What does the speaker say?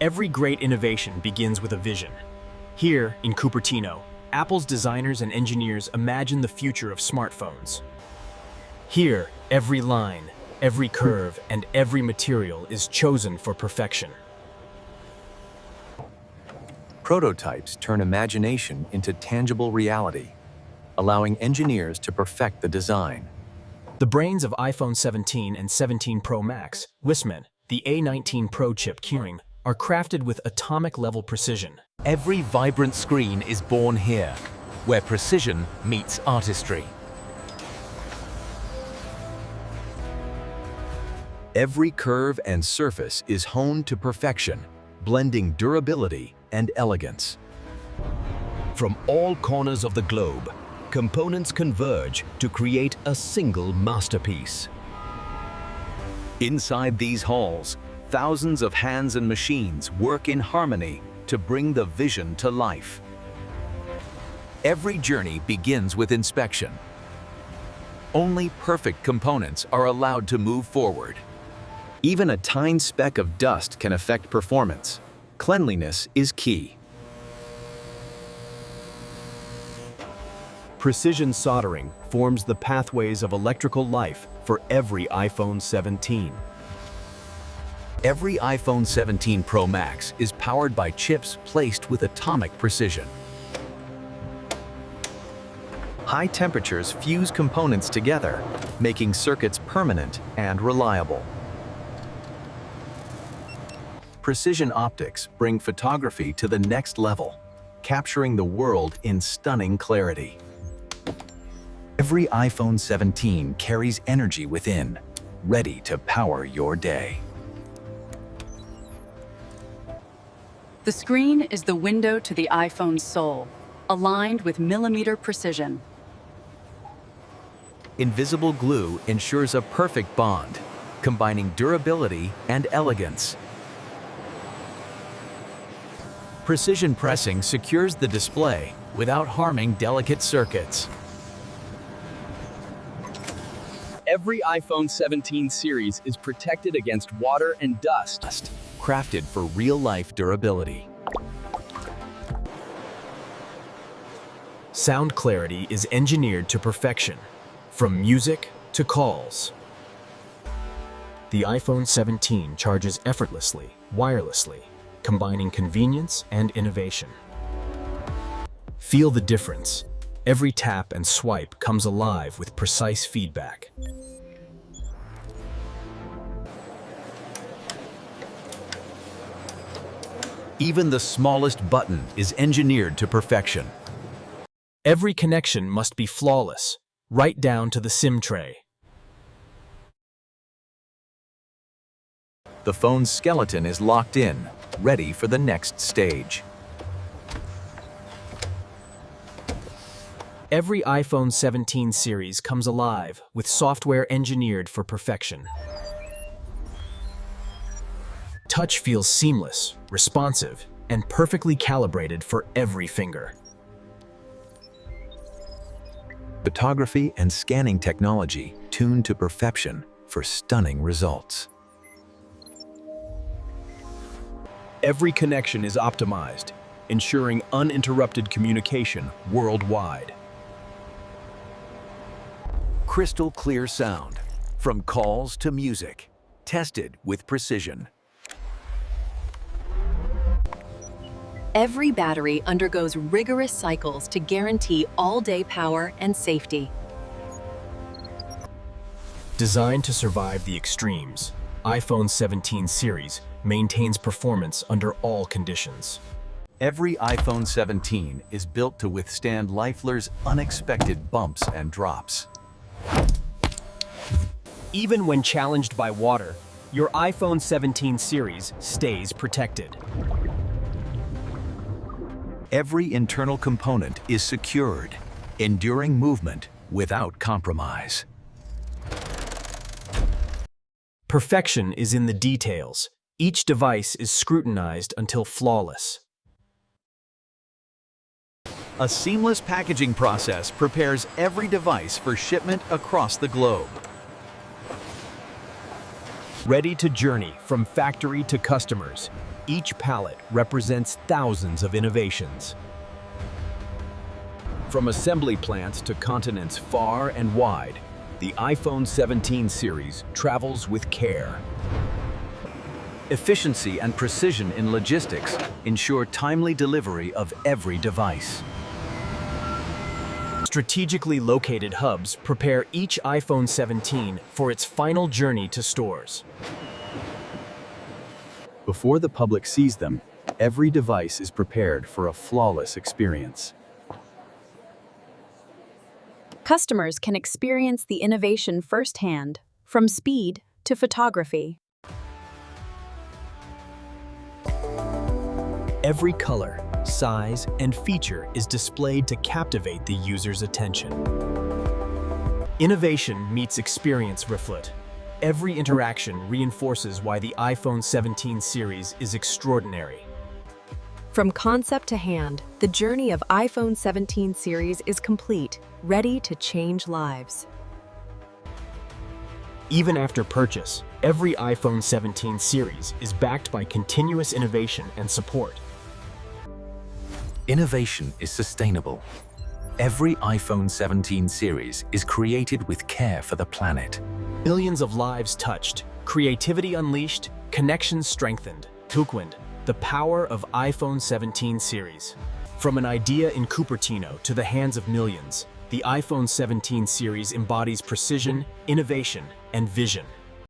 Every great innovation begins with a vision. Here, in Cupertino, Apple's designers and engineers imagine the future of smartphones. Here, every line, every curve, and every material is chosen for perfection. Prototypes turn imagination into tangible reality, allowing engineers to perfect the design. The brains of iPhone 17 and 17 Pro Max, Wisman, the A19 Pro chip curing, are crafted with atomic-level precision. Every vibrant screen is born here, where precision meets artistry. Every curve and surface is honed to perfection, blending durability and elegance. From all corners of the globe, components converge to create a single masterpiece. Inside these halls, thousands of hands and machines work in harmony to bring the vision to life. Every journey begins with inspection. Only perfect components are allowed to move forward. Even a tiny speck of dust can affect performance. Cleanliness is key. Precision soldering forms the pathways of electrical life for every iPhone 17. Every iPhone 17 Pro Max is powered by chips placed with atomic precision. High temperatures fuse components together, making circuits permanent and reliable. Precision optics bring photography to the next level, capturing the world in stunning clarity. Every iPhone 17 carries energy within, ready to power your day. The screen is the window to the iPhone's soul, aligned with millimeter precision. Invisible glue ensures a perfect bond, combining durability and elegance. Precision pressing secures the display without harming delicate circuits. Every iPhone 17 series is protected against water and dust. Crafted for real-life durability. Sound clarity is engineered to perfection, from music to calls. The iPhone 17 charges effortlessly, wirelessly, combining convenience and innovation. Feel the difference. Every tap and swipe comes alive with precise feedback. Even the smallest button is engineered to perfection. Every connection must be flawless, right down to the SIM tray. The phone's skeleton is locked in, ready for the next stage. Every iPhone 17 series comes alive with software engineered for perfection. Touch feels seamless, responsive, and perfectly calibrated for every finger. Photography and scanning technology tuned to perfection for stunning results. Every connection is optimized, ensuring uninterrupted communication worldwide. Crystal clear sound, from calls to music, tested with precision. Every battery undergoes rigorous cycles to guarantee all-day power and safety. Designed to survive the extremes, iPhone 17 series maintains performance under all conditions. Every iPhone 17 is built to withstand Lifeler's unexpected bumps and drops. Even when challenged by water, your iPhone 17 series stays protected. Every internal component is secured, enduring movement without compromise. Perfection is in the details. Each device is scrutinized until flawless. A seamless packaging process prepares every device for shipment across the globe. Ready to journey from factory to customers, Each pallet represents thousands of innovations. From assembly plants to continents far and wide, the iPhone 17 series travels with care. Efficiency and precision in logistics ensure timely delivery of every device. Strategically located hubs prepare each iPhone 17 for its final journey to stores. Before the public sees them, every device is prepared for a flawless experience. Customers can experience the innovation firsthand, from speed to photography. Every color, size, and feature is displayed to captivate the user's attention. Innovation meets experience reflet. Every interaction reinforces why the iPhone 17 series is extraordinary. From concept to hand, the journey of iPhone 17 series is complete, ready to change lives. Even after purchase, every iPhone 17 series is backed by continuous innovation and support. Innovation is sustainable. Every iPhone 17 series is created with care for the planet. Millions of lives touched, creativity unleashed, connections strengthened. Tukwend, the power of iPhone 17 series. From an idea in Cupertino to the hands of millions, the iPhone 17 series embodies precision, innovation, and vision.